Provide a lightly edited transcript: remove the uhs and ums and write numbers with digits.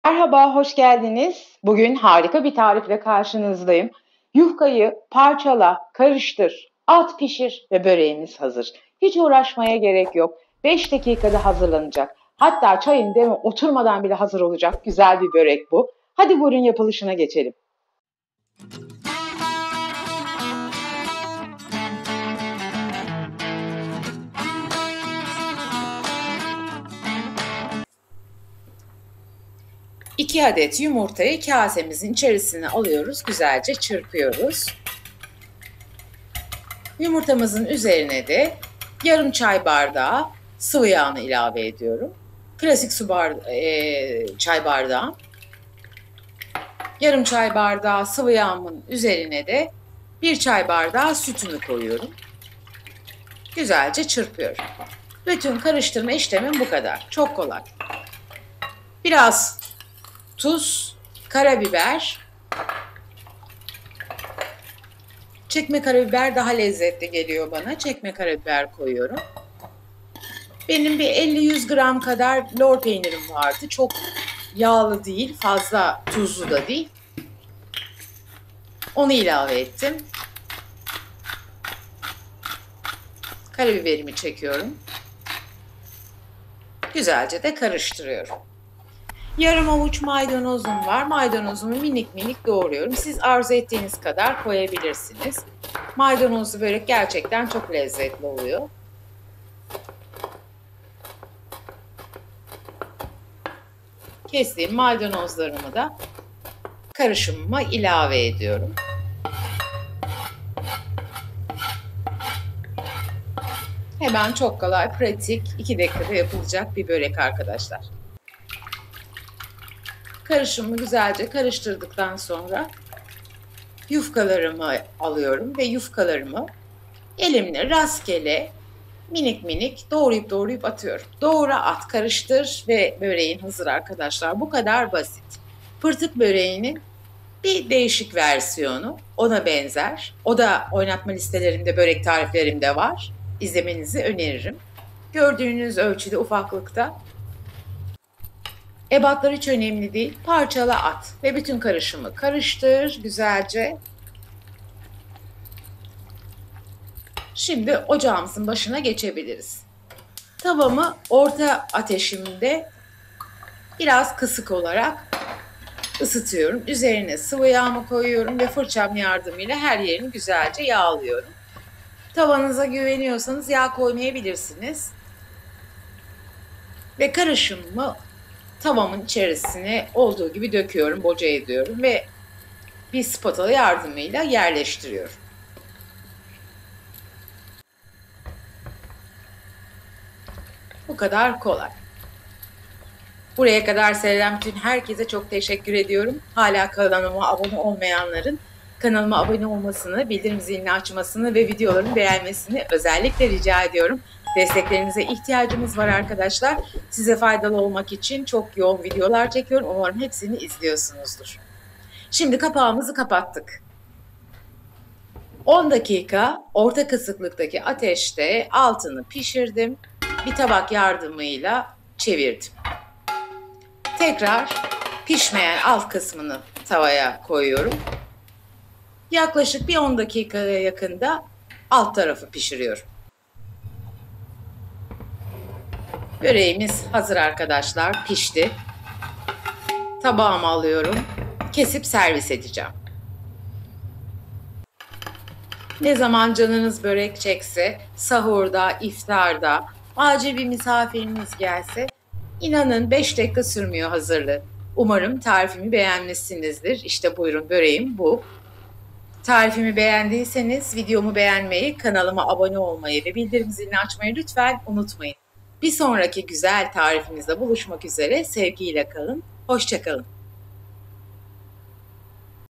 Merhaba, hoş geldiniz. Bugün harika bir tarifle karşınızdayım. Yufkayı parçala, karıştır, at pişir ve böreğimiz hazır. Hiç uğraşmaya gerek yok. 5 dakikada hazırlanacak. Hatta çayın demi oturmadan bile hazır olacak güzel bir börek bu. Hadi buyurun yapılışına geçelim. 2 adet yumurtayı kasemizin içerisine alıyoruz, güzelce çırpıyoruz. Yumurtamızın üzerine de yarım çay bardağı sıvı yağını ilave ediyorum. Klasik çay bardağı. Yarım çay bardağı sıvı yağımın üzerine de 1 çay bardağı sütümü koyuyorum. Güzelce çırpıyorum. Bütün karıştırma işlemim bu kadar. Çok kolay. Biraz tuz, karabiber. Çekme karabiber daha lezzetli geliyor bana. Çekme karabiber koyuyorum. Benim bir 50-100 gram kadar lor peynirim vardı. Çok yağlı değil, fazla tuzlu da değil. Onu ilave ettim. Karabiberimi çekiyorum. Güzelce de karıştırıyorum. Yarım avuç maydanozum var. Maydanozumu minik minik doğruyorum. Siz arzu ettiğiniz kadar koyabilirsiniz. Maydanozlu börek gerçekten çok lezzetli oluyor. Kestiğim maydanozlarımı da karışımıma ilave ediyorum. Hemen çok kolay, pratik, 2 dakikada yapılacak bir börek arkadaşlar. Karışımı güzelce karıştırdıktan sonra yufkalarımı alıyorum ve yufkalarımı elimle rastgele minik minik doğrayıp atıyorum. Doğra, at, karıştır ve böreğin hazır arkadaşlar. Bu kadar basit. Pırtık böreğinin bir değişik versiyonu, ona benzer. O da oynatma listelerimde, börek tariflerimde var. İzlemenizi öneririm. Gördüğünüz ölçüde, ufaklıkta. Ebatlar hiç önemli değil. Parçala, at ve bütün karışımı karıştır güzelce. Şimdi ocağımızın başına geçebiliriz. Tavamı orta ateşimde biraz kısık olarak ısıtıyorum. Üzerine sıvı yağımı koyuyorum ve fırçam yardımıyla her yerini güzelce yağlıyorum. Tavanıza güveniyorsanız yağ koymayabilirsiniz. Ve karışımımı tavamın içerisine olduğu gibi döküyorum, boca ediyorum ve bir spatula yardımıyla yerleştiriyorum. Bu kadar kolay. Buraya kadar seyreden bütün herkese çok teşekkür ediyorum. Hala kanalıma abone olmayanların kanalıma abone olmasını, bildirim zilini açmasını ve videolarımı beğenmesini özellikle rica ediyorum. Desteklerinize ihtiyacımız var arkadaşlar. Size faydalı olmak için çok yoğun videolar çekiyorum. Umarım hepsini izliyorsunuzdur. Şimdi kapağımızı kapattık. 10 dakika orta kısıklıktaki ateşte altını pişirdim. Bir tabak yardımıyla çevirdim. Tekrar pişmeyen alt kısmını tavaya koyuyorum. Yaklaşık bir 10 dakikaya yakında alt tarafı pişiriyorum. Böreğimiz hazır arkadaşlar, pişti. Tabağıma alıyorum. Kesip servis edeceğim. Ne zaman canınız börek çekse, sahurda, iftarda, acil bir misafiriniz gelse, İnanın 5 dakika sürmüyor hazırlığı. Umarım tarifimi beğenmişsinizdir. İşte buyurun, böreğim bu. Tarifimi beğendiyseniz videomu beğenmeyi, kanalıma abone olmayı ve bildirim zilini açmayı lütfen unutmayın. Bir sonraki güzel tarifimizde buluşmak üzere. Sevgiyle kalın. Hoşça kalın.